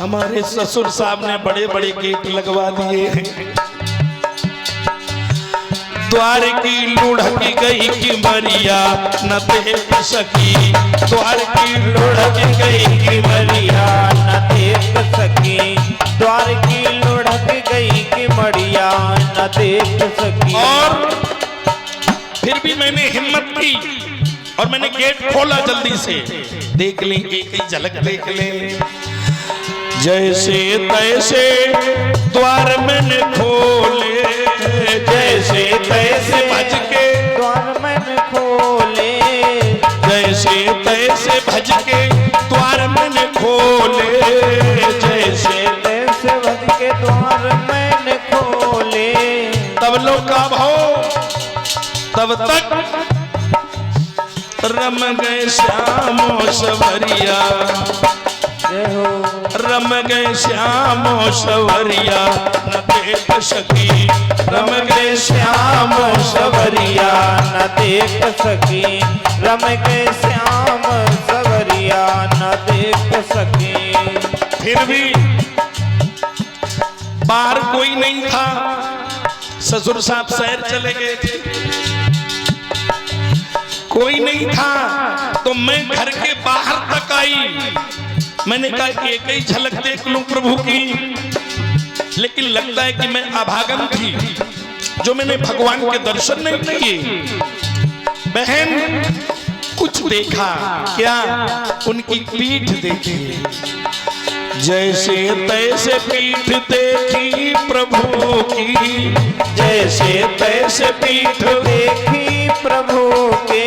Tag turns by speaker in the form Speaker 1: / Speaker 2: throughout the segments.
Speaker 1: हमारे ससुर साहब ने बड़े बड़े गेट लगवा दिए हैं। द्वार की लुढ़क गई कि मरिया न देख सकी, द्वार की लुढ़क गई कि मरिया
Speaker 2: न देख सकी, द्वार की लुढ़क गई कि मरिया न देख सकी।
Speaker 1: और फिर भी मैंने हिम्मत की और मैंने गेट खोला जल्दी से, देख ली एक ही झलक देख ले। जैसे तैसे द्वार मैंने खोले, जैसे तैसे भज के
Speaker 2: द्वार मैंने खोले,
Speaker 1: जैसे तैसे भज के द्वार मैंने खोले, जैसे
Speaker 2: तैसे भज के द्वार मैंने खोले।
Speaker 1: तब लोग का भाव, तब तक रम गए श्यामो सवरिया, रम गए श्यामो सवरिया न देख सकी, रम गए श्यामो सवरिया
Speaker 2: न देख सकी, रम गए श्याम सवरिया न देख सकी।
Speaker 1: फिर भी बाहर कोई नहीं था, ससुर साहब शहर चले गए थे, कोई नहीं था तो मैं घर के बाहर तक आई। मैंने कहा कि एक ही झलक देख लूं प्रभु की, लेकिन लगता है कि मैं अभागन थी जो मैंने भगवान के दर्शन नहीं किए। बहन कुछ देखा, क्या? उनकी पीठ देखी, जैसे तैसे पीठ देखी प्रभु की, जैसे तैसे पीठ
Speaker 2: देखी प्रभु के,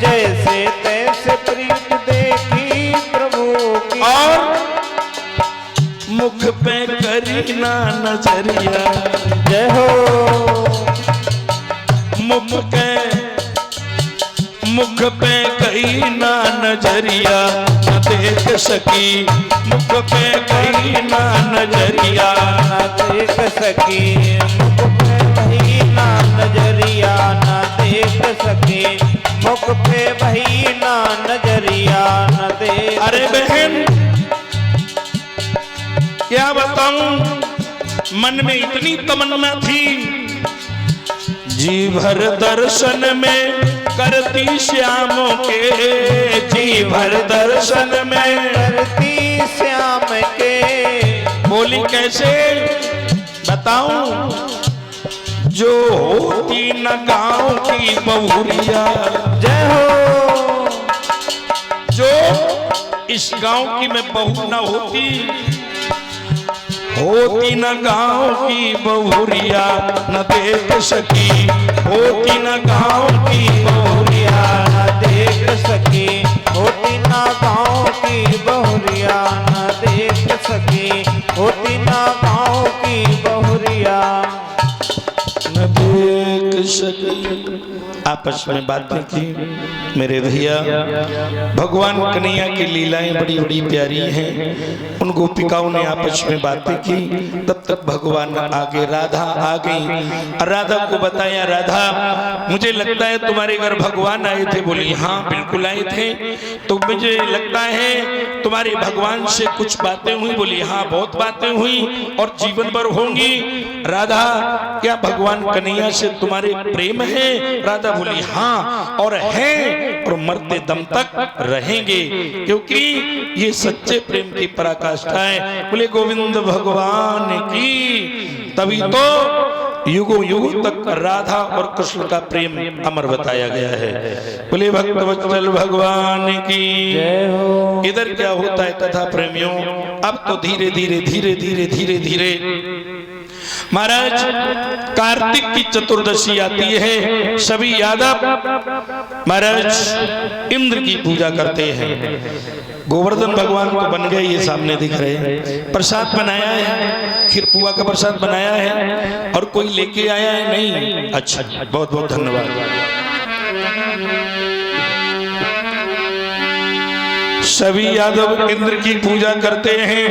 Speaker 2: जैसे तैसे पीठ देखी प्रभु की।
Speaker 1: और मुख पे करी ना नजरिया,
Speaker 2: जय हो।
Speaker 1: मुख पे कही ना नजरिया न देख सकी, मुख पे कही ना नजरिया
Speaker 2: न देख सकी, मुख पे वही ना नजरिया न देख सकी, मुख पे वही ना नजरिया न देख।
Speaker 1: अरे बहन क्या बताऊं, मन में इतनी तमन्ना थी, जी भर दर्शन में करती श्यामों के, जी भर दर्शन में
Speaker 2: करती श्याम के।
Speaker 1: बोली कैसे बताऊं, जो होती न गांव की बहुरिया,
Speaker 2: जय हो।
Speaker 1: जो इस गांव की मैं बहू न होती, होती न गांव की बहुरिया न देख सकी, होती न गांव की बहुरिया
Speaker 2: न देख सकी, होती ना गाँव की बहुरिया न देख सकी, होती ना गाँव की बहुरिया
Speaker 1: न देख सकी। आपस में बातें की मेरे भैया। भगवान कन्हैया की लीलाएं बड़ी बड़ी प्यारी हैं। उन गोपिकाओं ने आपस में बातें की, तब तक भगवान आगे राधा आ गई। राधा को बताया, राधा मुझे लगता है तुम्हारे घर भगवान आए थे। बोली हाँ बिल्कुल आए थे, तो मुझे लगता है तुम्हारे भगवान से कुछ बातें हुई। बोली हाँ बहुत बातें हुई और जीवन भर होंगी। राधा क्या भगवान कन्हैया से तुम्हारे प्रेम है? राधा बोली हाँ और है और मरते दम तक रहेंगे, क्योंकि ये सच्चे प्रेम की पराकाष्ठा है। बोले गोविंद भगवान की। तभी तो युगों युगों तक राधा और कृष्ण का प्रेम अमर बताया गया है। बोले भक्तवत्सल भगवान की। इधर क्या होता है कथा प्रेमियों, अब तो धीरे धीरे धीरे धीरे धीरे धीरे महाराज कार्तिक की चतुर्दशी आती है। सभी यादव महाराज इंद्र की पूजा करते हैं। गोवर्धन भगवान को बन गए, ये सामने दिख रहे हैं। प्रसाद बनाया है, खीर पुआ का प्रसाद बनाया है, और कोई लेके आया है? नहीं। अच्छा बहुत बहुत धन्यवाद। सभी यादव इंद्र की पूजा करते हैं।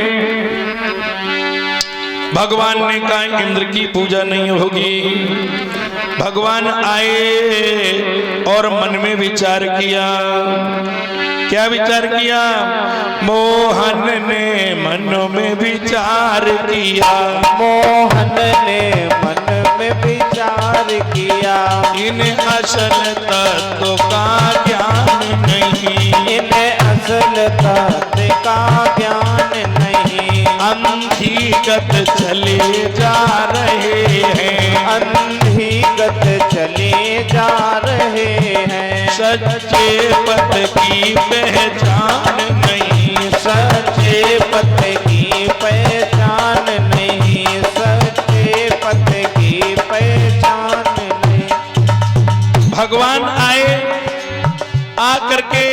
Speaker 1: भगवान ने कहा इंद्र की पूजा नहीं होगी। भगवान आए और मन में विचार किया, क्या विचार किया? मोहन ने मन में विचार किया,
Speaker 2: मोहन ने मन में विचार किया,
Speaker 1: इन्हें असल तत्व का ज्ञान नहीं,
Speaker 2: इन्हें असल तत्व का ज्ञान नहीं।
Speaker 1: अंधीगत चले जा रहे हैं,
Speaker 2: अंधीगत चले जा रहे हैं,
Speaker 1: सच्चे पथ की पहचान नहीं,
Speaker 2: सच्चे पथ की पहचान नहीं, सच्चे पथ की पहचान नहीं।
Speaker 1: भगवान आए, आकर के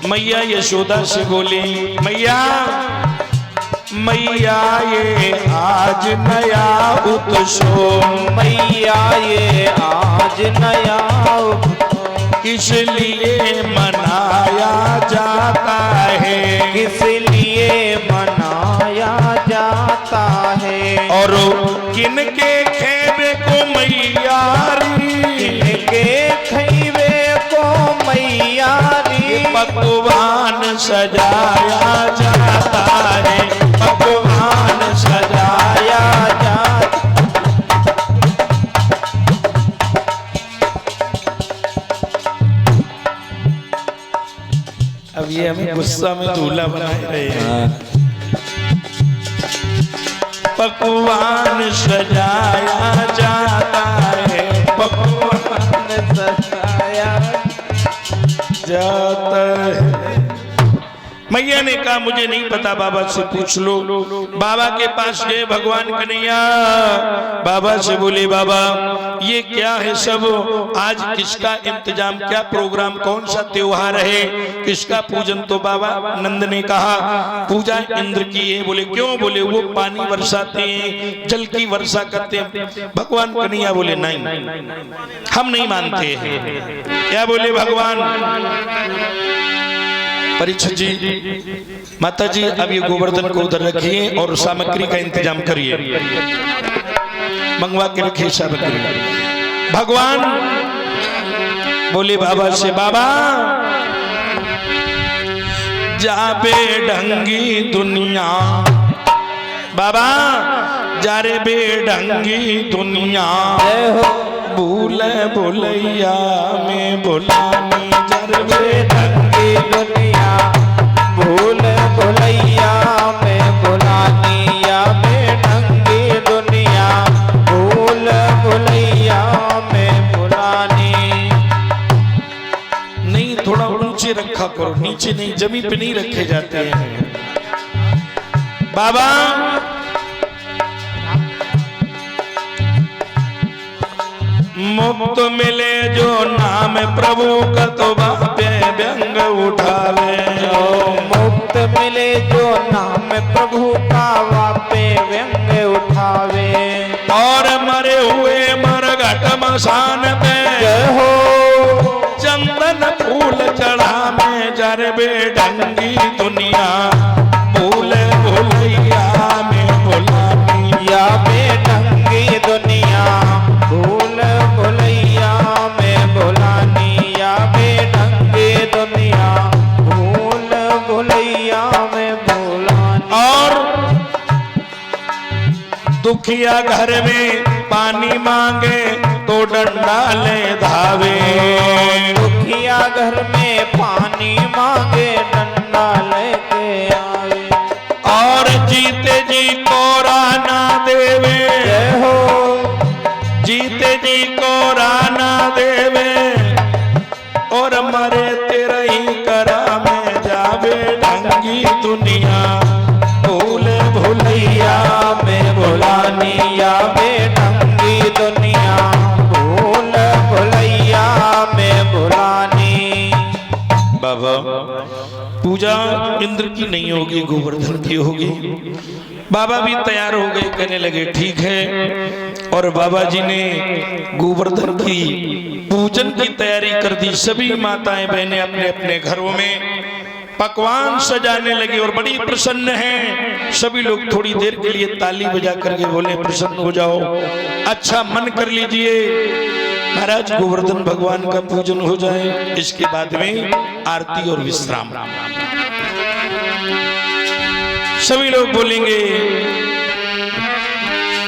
Speaker 1: मैया यशोदा से बोली, मैया मैया ये आज नया उत्सव,
Speaker 2: मैया ये आज नया
Speaker 1: इसलिए मनाया जाता है,
Speaker 2: इसलिए मनाया जाता है।
Speaker 1: और किनके खेबे को मैया
Speaker 2: किनके खैबे को मैया
Speaker 1: पकवान सजाया जाता है, पकवान सजाया जाता। अब ये हमें गुस्सा में दूल्हा बनाए रहे हैं। पकवान सजाया जाता है, पकवान
Speaker 2: सजाया
Speaker 1: जाता है। मैया ने कहा मुझे नहीं पता, बाबा से पूछ लो। बाबा के पास गए भगवान कन्हैया, बाबा से बोले बाबा ये क्या है सब, आज किसका इंतजाम, क्या प्रोग्राम, कौन सा त्योहार है, किसका पूजन? तो बाबा नंद ने कहा पूजा इंद्र की है। बोले क्यों? बोले वो पानी बरसाते हैं, जल की वर्षा करते हैं। भगवान कन्हैया बोले नहीं हम नहीं मानते हैं। क्या बोले भगवान? परीक्षित जी, माता जी अब ये गोवर्धन को उधर रखिए और सामग्री का इंतजाम करिए, मंगवा के रखिए सामग्री। भगवान बोले बाबा से, बाबा जाबे ढंगी दुनिया, बाबा जा रे बेढंगी दुनिया, भूल भुलैया में बुलानी, जर बेढंगी
Speaker 2: दुनिया भूल भुलैया में बुलानी, या बेढंगी दुनिया भूल भुलैया में बुलानी।
Speaker 1: नहीं, थोड़ा ऊंचे रखा करो, नीचे नहीं, जमीन पे नहीं रखे जाते हैं। बाबा मुक्त मिले जो नाम प्रभु का तो बापे व्यंग उठावे,
Speaker 2: मुक्त मिले जो नाम प्रभु का वापे व्यंग उठावे,
Speaker 1: और मरे हुए मरघट मसान पे
Speaker 2: हो
Speaker 1: चंदन फूल चढ़ा में, जर बेढंगी दुनिया भूल भुलैया में बुलानी,
Speaker 2: या बेढंगी दुनिया भूल भुलैया में बुलानी, या बेढंगी दुनिया भूल भुलैया में बुलानी।
Speaker 1: और दुखिया घर में पानी मांगे तो डंडा ले धावे,
Speaker 2: दुखिया घर में पानी मांगे डंडा लेके आवे,
Speaker 1: और जीते जी को राना देवे,
Speaker 2: हो
Speaker 1: जीते जी को राना देवे, और मरे तेरा ही करा में जावे ढंगी दुनिया भूल भुलैया में बुलानी,
Speaker 2: या बेढंगी दुनिया भूल भुलैया में बुलानी।
Speaker 1: बाबा पूजा इंद्र की नहीं होगी, गोवर्धन की होगी। बाबा भी तैयार हो गए, कहने लगे ठीक है। और बाबा जी ने गोवर्धन की पूजन की तैयारी कर दी। सभी माताएं बहनें अपने अपने घरों में पकवान सजाने लगी और बड़ी प्रसन्न हैं। सभी लोग थोड़ी देर के लिए ताली बजा करके बोले प्रसन्न हो जाओ, अच्छा मन कर लीजिए। महाराज गोवर्धन भगवान का पूजन हो जाए, इसके बाद में आरती और विश्राम। सभी लोग बोलेंगे,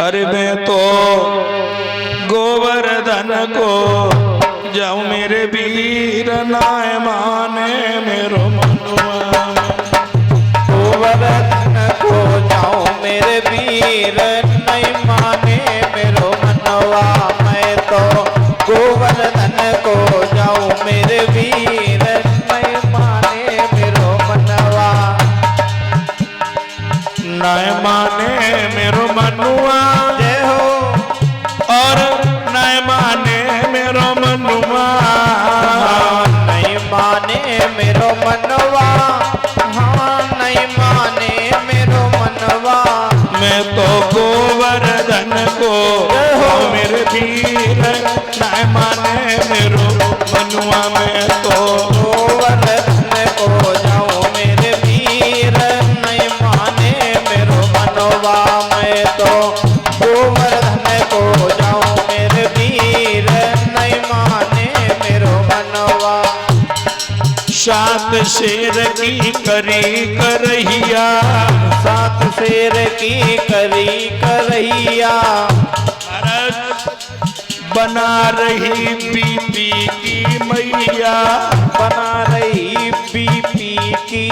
Speaker 1: अरे मैं तो गोवर्धन को जाऊं मेरे वीर नाय माने मेरो मनुआ।
Speaker 2: गोवर्धन को जाऊं मेरे वीर नहीं माने मेरो मनवा। मैं तो गोवर्धन को जाऊं मेरे वीर नहीं माने मेरो मनवा।
Speaker 1: नाय माने मेरो मनुआ
Speaker 2: जय हो।
Speaker 1: और नाय माने मेरो मनुआ।
Speaker 2: नहीं माने मेरो मनवा। हाँ नहीं माने मेरो मनवा।
Speaker 1: मैं तो गोवर्धन को मेरे वीर नाय माने मेरो मनुआ। मैं तो
Speaker 2: गोवर्धन को जाऊं मेरे वीर नहीं माने मेरो मनवा। मैं तो गोवर्धन को जाऊं मेरे वीर नहीं माने मेरो मनवा।
Speaker 1: सात शेर की करी करहिया।
Speaker 2: सात शेर की करी करहिया।
Speaker 1: बना रही बीपी की मैया।
Speaker 2: बना रही बीपी की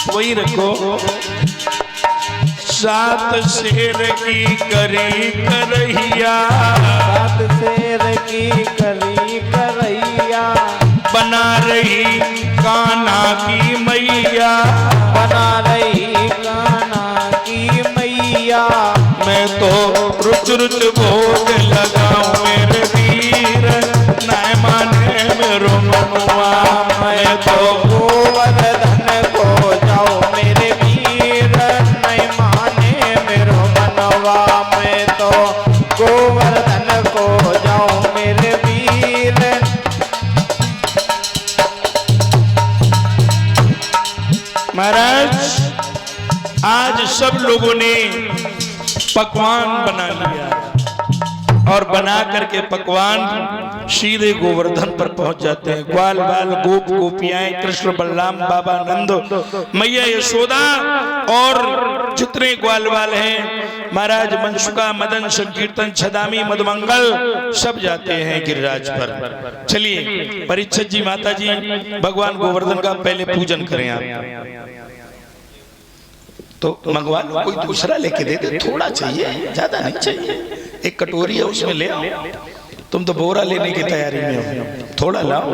Speaker 1: वही रखो। सात शेर की करी करहिया।
Speaker 2: सात शेर की करी करहिया।
Speaker 1: बना रही कान्हा की मैया।
Speaker 2: बना रही कान्हा की मैया।
Speaker 1: मैं तो रुच रुच भोग लगाऊं मेरे वीर नाय माने मेरो मनुआ। मैं तो
Speaker 2: गोवर्धन को जाऊं मेरे वीर नहीं माने मेरो मनवा। मैं तो गोवर्धन को जाऊं मेरे वीर।
Speaker 1: महाराज आज सब लोगों ने पकवान बना लिया और बना करके पकवान सीधे गोवर्धन पर पहुंच जाते हैं। ग्वाल बाल गोप गोपियाएं, कृष्ण बलराम, बाबा नंद, मैया यशोदा और जितने ग्वाल बाल हैं, महाराज मंशुका, मदन, संकीर्तन, छदामी, मधुमंगल सब जाते हैं गिरिराज पर। चलिए परीक्षित जी, माता जी, भगवान गोवर्धन का पहले पूजन करें आप। तो मंगवा लो, कोई दूसरा लेके दे दे, थोड़ा चाहिए, ज्यादा नहीं चाहिए। एक कटोरी है उसमें ले आओ। तुम तो बोरा लेने की तैयारी में हो, थोड़ा लाओ।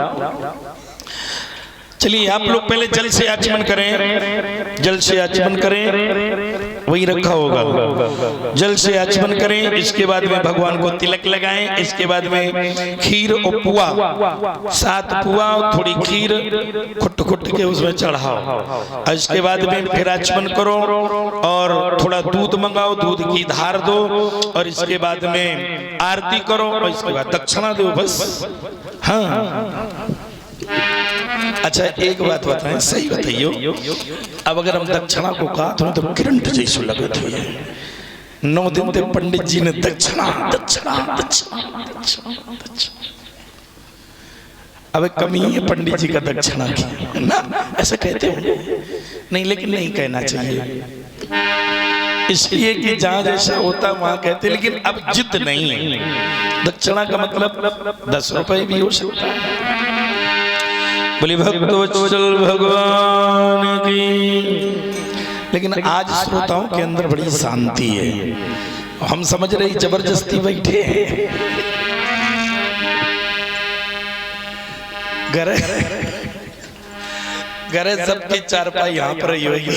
Speaker 1: चलिए आप लोग पहले जल से आचमन करें। जल से आचमन करें, वही रखा होगा। जल से आचमन करें, इसके बाद में भगवान को तिलक लगाएं। इसके बाद में खीर और पुआ, 7 पुआ और थोड़ी खीर खुट खुट के उसमें चढ़ाओ। इसके बाद में फिर आचमन करो और थोड़ा दूध मंगाओ, दूध की धार दो और इसके बाद में आरती करो और इसके बाद दक्षिणा दो, बस। हाँ अच्छा एक बात बताएं, सही बताइयो, अब अगर हम दक्षिणा को कहा तो करंट जैसे लगे थे। 9 दिन तक पंडित जी ने दक्षिणा दक्षिणा दक्षिणा दक्षिणा। अब कमी है पंडित जी का दक्षिणा की ना, ऐसा कहते हो नहीं, लेकिन नहीं कहना चाहिए, इसलिए कि जहां जैसा होता वहां कहते, लेकिन अब जिद नहीं है। दक्षिणा का मतलब 10 रुपए भी हो सकता है। बोले भक्तवत्सल भगवान की। लेकिन आज श्रोताओं के अंदर बड़ी शांति है, हम समझ रहे जबरदस्ती बैठे हैं। घर सबकी चारपाई यहाँ पर ही होगी।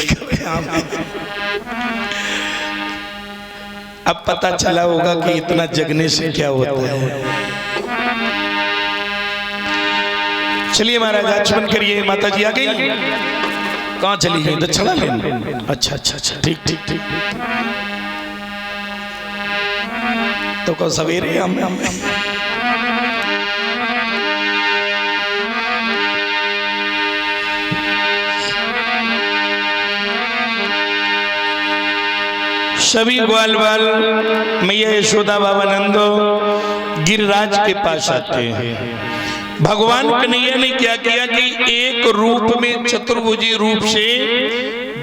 Speaker 1: अब पता चला होगा कि इतना जगने से क्या होता है। चलिए महाराज आचमन करिए। माता जी आ गई, कहाँ चली गई? दक्षिणा लेने। अच्छा अच्छा अच्छा, ठीक ठीक ठीक। तो कल सवेरे हम सभी ग्वाल बाल मैया यशोदा बाबा नंदो गिरिराज के पास आते हैं। भगवान कन्हैया ने क्या किया कि एक रूप में चतुर्भुजी रूप से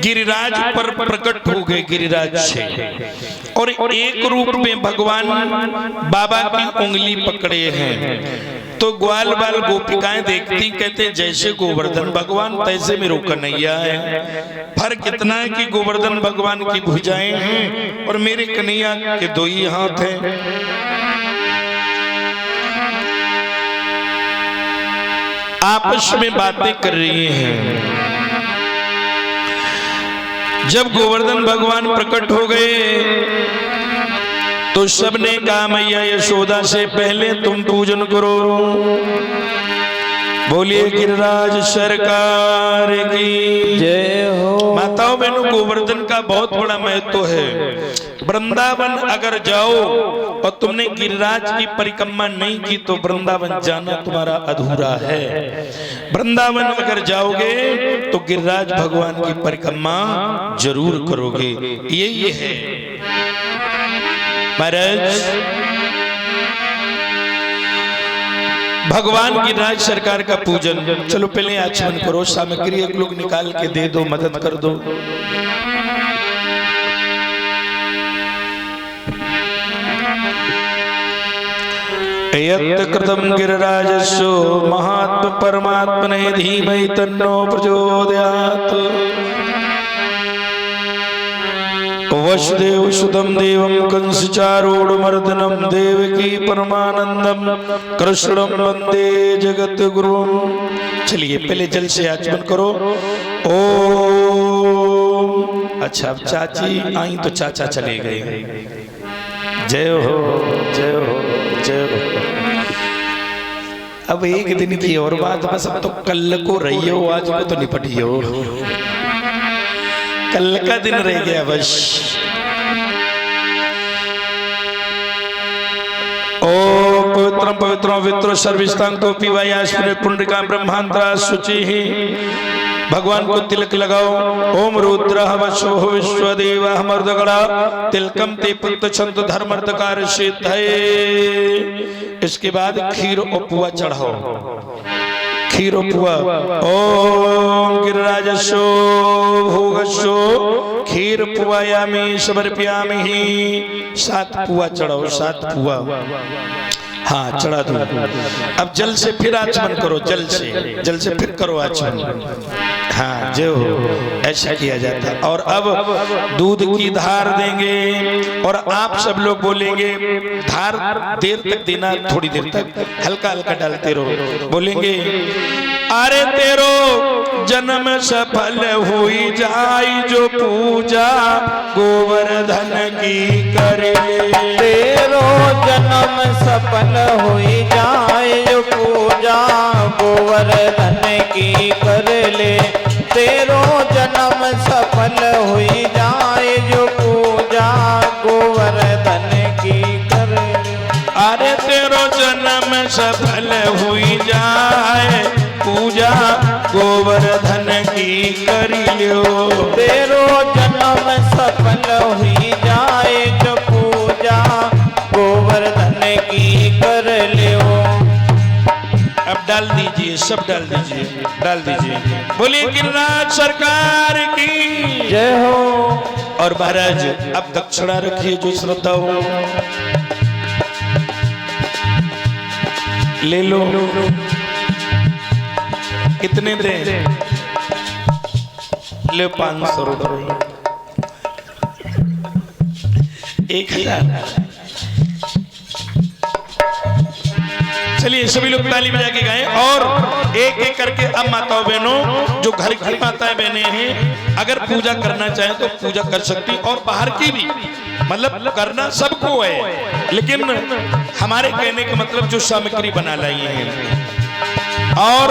Speaker 1: गिरिराज पर प्रकट हो गए गिरिराज से, और एक रूप में भगवान बाबा की उंगली पकड़े हैं। तो ग्वाल बाल गोपिकाएं देखती कहते जैसे गोवर्धन भगवान तैसे मेरे कन्हैया है। फर्क इतना है कि गोवर्धन भगवान की भुजाएं हैं और मेरे कन्हैया के दो ही हाथ हैं। आपस में बातें कर रही हैं। जब गोवर्धन भगवान प्रकट हो गए तो सबने कहा मैया यशोदा से पहले तुम पूजन करो। बोलिए गिरिराज सरकार की
Speaker 2: जय हो।
Speaker 1: माताओं बहनों, गोवर्धन का बहुत बड़ा महत्व है। वृंदावन अगर जाओ और तुमने गिरिराज की परिक्रमा नहीं की तो वृंदावन जाना तुम्हारा अधूरा है। वृंदावन अगर जाओगे तो गिरिराज भगवान की परिक्रमा जरूर करोगे। यही है महाराज। भगवान गिरिराज सरकार का पूजन। चलो पहले आचमन करो, सामग्री एक लोग निकाल के दे दो, मदद कर दो। यत् कृतं गिरिराजस्यो महात्म परमात्मने धीमहि तन्नो प्रचोदयात्। वसुदेव सुतं देवं कंसचारूढमर्दनं देवकी परमानंदम कृष्णं वंदे जगत गुरुं। चलिए पहले जल से आचमन करो। ओम। अच्छा अब चाची आई तो चाचा चले गए। जय हो जय हो जय हो। अब एक दिन की और बात, बस अब तो कल को रही हो, आज को तो निपटी हो। कल का दिन रह गया बस। ओ पवित्रं पवित्रो वित्रो सर्विष्टांग तो पिवायास्मि पुंडरीकां ब्रह्मांतरा शुचि। भगवान को तिलक लगाओ। ओम रुद्रः वशो विश्वदेवः मर्दगणा तिलकम ते पुत्रछंत धर्मर्थकार सिद्धये। इसके बाद खीर उपवा चढ़ाओ, खीर उपवा। ओम गिरिराजस्यो भोगस्यो खीर पुवायामि समर्पयामि। 7 पुआ चढ़ाओ, 7 पुआ। हाँ चढ़ा दो। अब जल से फिर आचमन करो, जल से फिर करो आचमन। हाँ जो ऐसा किया जाता है। और अब दूध की धार देंगे और आप सब लोग बोलेंगे, धार देर तक देना, थोड़ी देर तक हल्का हल्का डालते रहो। बोलेंगे अरे तेरो जन्म सफल हुई जाई जो पूजा गोवर्धन की करे।
Speaker 2: तेरो जन्म सफल हुई जाए जो पूजा गोवर्धन की कर ले। तेरो जन्म सफल हुई जाए जो पूजा गोवर्धन की कर ले।
Speaker 1: अरे तेरो जन्म सफल हुई जाए पूजा गोवर्धन की करी लो।
Speaker 2: तेरो जन्म सफल हुई जाए जो पूजा गोवर्धन की कर लियो।
Speaker 1: अब डाल दीजिए, सब डाल दीजिए, डाल दीजिए। बोलिए गिरिराज सरकार की
Speaker 2: जय हो।
Speaker 1: और महाराज अब दक्षिणा रखिए जो श्रद्धा हो ले लो। कितने दे? ले 500 रुपये। 1000। चलिए सभी लोग ताली बजा के गाएं। और एक एक करके अब माताओं बहनों, जो घर की माताएं बहनें हैं, अगर पूजा करना चाहें तो पूजा कर सकती, और बाहर की भी, मतलब करना सबको है, लेकिन हमारे कहने का मतलब जो सामग्री बना लाई है। और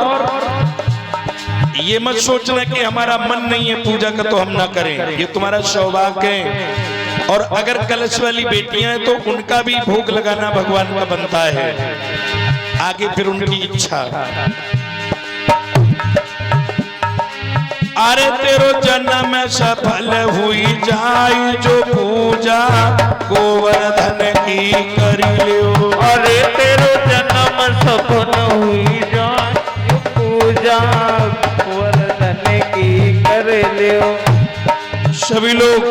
Speaker 1: ये मत सोचना कि हमारा मन नहीं है पूजा का तो हम ना करें, ये तुम्हारा सौभाग्य है। और अगर कलश वाली बेटियां हैं तो उनका भी भोग लगाना भगवान का बनता है, आगे फिर उनकी इच्छा। अरे तेरो जन्म सफल हुई जाई जो पूजा गोवर्धन की कर लियो।
Speaker 2: अरे तेरो जन्म सफल हुई जाए पूजा गोवर्धन की कर लियो।
Speaker 1: सभी लोग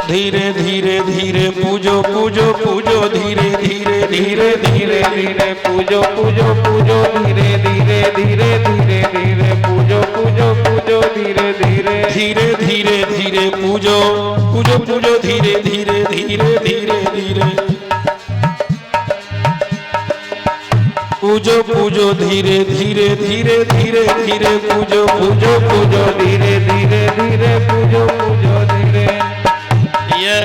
Speaker 1: धीरे धीरे धीरे पूजो पूजो पूजो धीरे धीरे धीरे धीरे
Speaker 2: धीरे पूजो पूजो पूजो धीरे धीरे धीरे धीरे धीरे पूजो पूजो पूजो धीरे धीरे
Speaker 1: धीरे धीरे धीरे पूजो पूजो पूजो धीरे धीरे धीरे धीरे धीरे पूजो पूजो धीरे धीरे धीरे धीरे धीरे पूजो पूजो पूजो
Speaker 2: धीरे धीरे धीरे पूजो पूजो धीरे।
Speaker 1: ये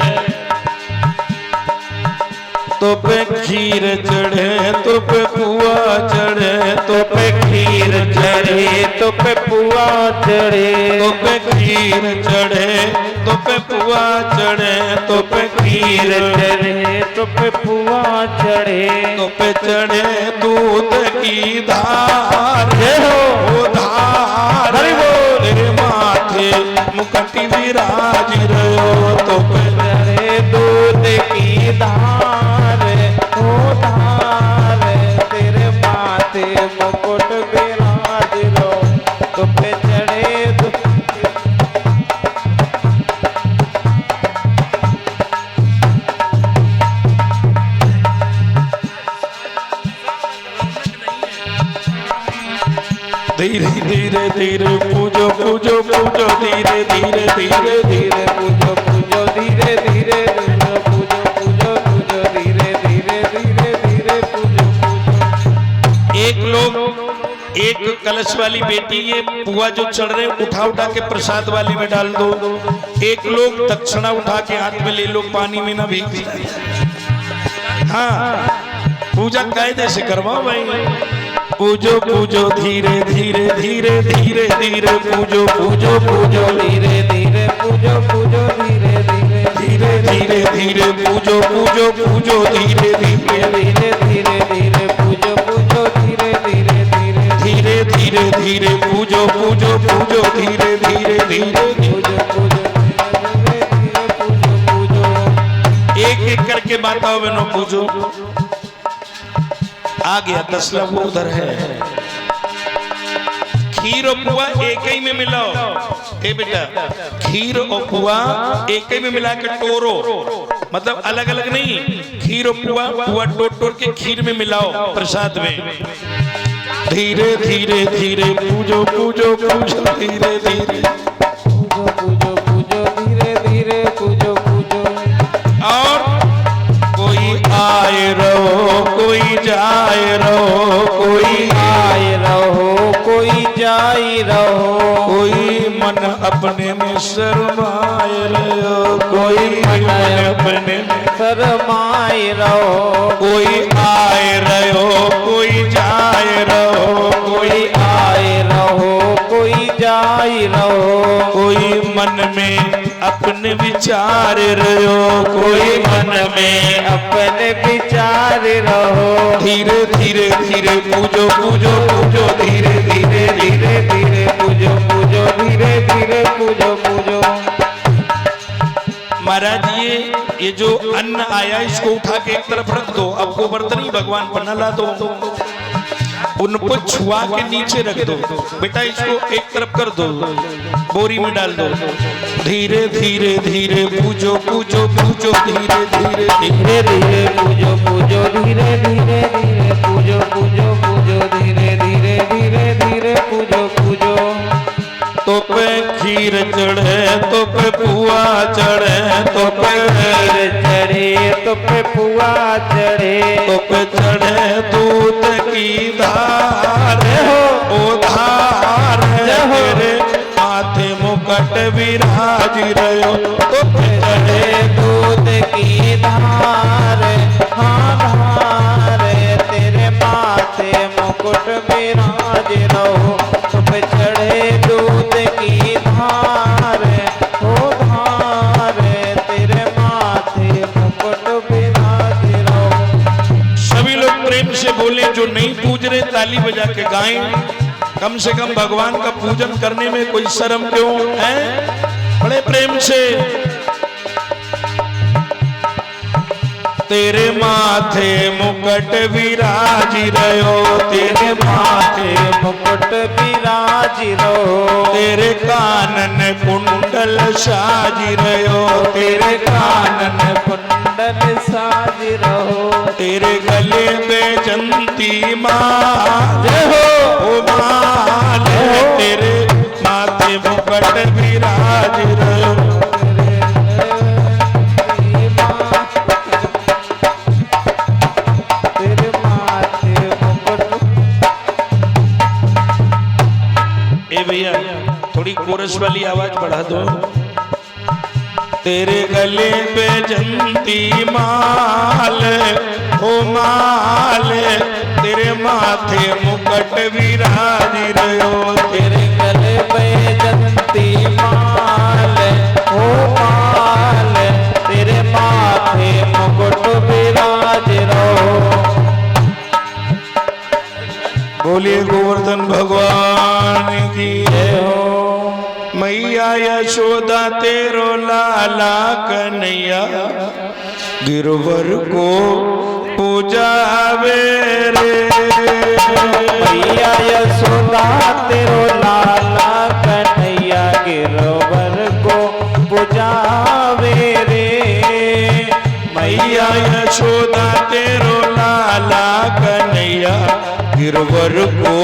Speaker 1: तो पे खीर चढ़े तो पे पुआ चढ़े तो पे खीर चढ़े
Speaker 2: तो पे पुआ चढ़े
Speaker 1: तो पे खीर चढ़े तो पे पुआ चढ़े तो पे खीर
Speaker 2: चढ़े तो पे पुआ चढ़े
Speaker 1: तो पे चढ़े दूध की धार हो धार तेरे माथे मुकुट विराज रहो तो पे
Speaker 2: चढ़े दूध की धार हो धार तेरे माथे मुकुट विराज रहो तो पे चढ़े
Speaker 1: धीरे धीरे धीरे पूजो पूजो पूजो धीरे धीरे धीरे
Speaker 2: धीरे पूजो पूजो धीरे धीरे पूजो पूजो पूजो धीरे धीरे धीरे धीरे पूजो पूजो।
Speaker 1: एक लोग एक कलश वाली बेटी ये पुआ जो चढ़ रहे उठा उठा के प्रसाद वाले में डाल दो। एक लोग दक्षिणा उठा के हाथ में ले लो, पानी में ना भीग। हाँ पूजा कायदे से करवाओ भाई। पूजो पूजो धीरे धीरे धीरे धीरे धीरे पूजो पूजो पूजो
Speaker 2: धीरे धीरे पूजो पूजो धीरे धीरे
Speaker 1: धीरे धीरे धीरे पूजो पूजो पूजो धीरे धीरे
Speaker 2: धीरे धीरे धीरे पूजो पूजो धीरे धीरे धीरे
Speaker 1: धीरे धीरे धीरे पूजो पूजो पूजो धीरे धीरे धीरे
Speaker 2: पूजो पूजो धीरे धीरे पूजो पूजो।
Speaker 1: एक एक करके माताओं बहनों पूजो। आ गया 10 लोग उधर है। खीर और पुआ एक ही में मिलाओ। ए बेटा खीर और पुआ एक ही में मिला के टोरो, मतलब अलग अलग नहीं। खीर और पुआ पुआ टोट टोट के खीर में मिलाओ प्रसाद में। धीरे धीरे धीरे पूजो पूजो पूजो धीरे धीरे
Speaker 2: पूजो पूजो पूजो धीरे धीरे पूजो पूजो।
Speaker 1: और कोई आए रहो कोई जाए रहो, कोई
Speaker 2: आए रहो कोई जाई रहो,
Speaker 1: कोई मन अपने में शर्माए रहो, कोई मन अपने में
Speaker 2: शर्माए रहो,
Speaker 1: कोई आए रहो कोई जाए रहो,
Speaker 2: कोई आए रहो कोई जाई रहो,
Speaker 1: कोई मन में अपने विचार रहो, कोई मन में
Speaker 2: अपने विचार रहो।
Speaker 1: धीरे धीरे धीरे पूजो पूजो पूजो धीरे धीरे धीरे
Speaker 2: धीरे पूजो पूजो धीरे धीरे पूजो पूजो।
Speaker 1: महाराज ये जो अन्न आया इसको उठा के एक तरफ रख दो। अब गोवर्धन ही भगवान पर न ला दो, उनको छुआ के नीचे रख दो। बेटा इसको एक तरफ कर दो, बोरी में डाल दो। धीरे धीरे धीरे पूजो पूजो पूजो धीरे धीरे
Speaker 2: धीरे धीरे पूजो पूजो धीरे धीरे धीरे पूजो पूजो पूजो धीरे धीरे धीरे धीरे पूजो पूजो।
Speaker 1: तो पे खीर चढ़े तो पे पुआ चढ़े, तो पे
Speaker 2: खीर चढ़े तो पे पुआ चढ़े,
Speaker 1: तो पे चढ़े दूध की धार हो ओ धार तेरे माथे मुकुट विराज रहो, तो पे
Speaker 2: चढ़े दूध की धार हाँ धार तेरे माथे मुकुट विराज रहो, तो पे चढ़े दूध की धार हो धार तेरे माथे मुकुट विराज रहो।
Speaker 1: सभी लोग प्रेम से बोले, जो नहीं पूज रहे ताली बजा के गाएं। कम से कम भगवान का पूजन करने में कोई शर्म क्यों है? बड़े प्रेम से तेरे माथे मुकुट विराज रहो,
Speaker 2: तेरे माथे मुकुट विराज रहो,
Speaker 1: तेरे कानन कुंडल साज रहो,
Speaker 2: तेरे कानन कुंडल साज रहो,
Speaker 1: तेरे गले में जंती माल
Speaker 2: जय हो
Speaker 1: ओ माल, तेरे माथे मुकुट विराज रहो।
Speaker 2: तेरे माथे मुकुट।
Speaker 1: ए भैया थोड़ी कोरस वाली आवाज बढ़ा दो। तेरे गले पे जंती माल हो माल, तेरे माथे मुकुट विराज रहो,
Speaker 2: तेरे गले पे जंती माल हो माल, तेरे माथे मुकुट विराज रहो।
Speaker 1: बोलिए गोवर्धन भगवान की
Speaker 2: जय हो।
Speaker 1: मैया यशोदा तेरो लाला कन्हैया, गिरवर को पूजावे रे।
Speaker 2: मैया यशोदा तेरो लाला कन्हैया, गिरवर को पूजावे रे।
Speaker 1: मैया यशोदा तेरो लाला कन्हैया, गिरवर को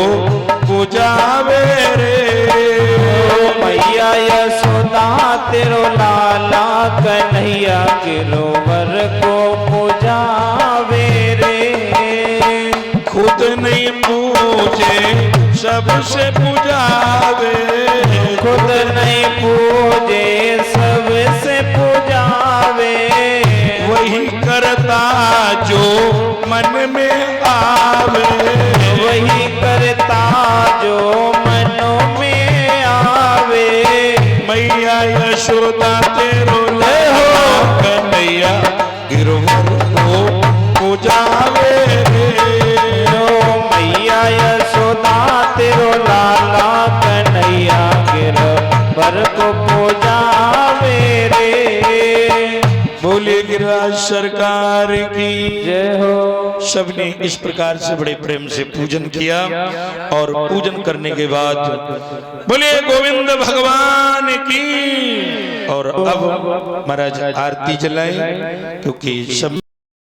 Speaker 1: पूजावे रे।
Speaker 2: मैया यशोदा तेरो लाला कन्हैया, गिरवर को पूजावे रे।
Speaker 1: खुद नहीं पूजे सबसे पूजावे,
Speaker 2: खुद नहीं पूजे सबसे पूजावे,
Speaker 1: वही करता जो मन में आवे,
Speaker 2: वही करता जो मनों में आवे।
Speaker 1: मैया यशोदा तेरो लाला कन्हैया, गिरवर को पूजावे रे।
Speaker 2: मैया यशोदा तेरो लाला कन्हैया, गिरवर को पूजावे रे।
Speaker 1: बोलिए गिरिराज सरकार की
Speaker 2: जय हो।
Speaker 1: सबने इस प्रकार से बड़े प्रेम से पूजन किया और पूजन करने के बाद बोलिए गोविंद भगवान की। और अब महाराज आरती जलाएं क्योंकि सब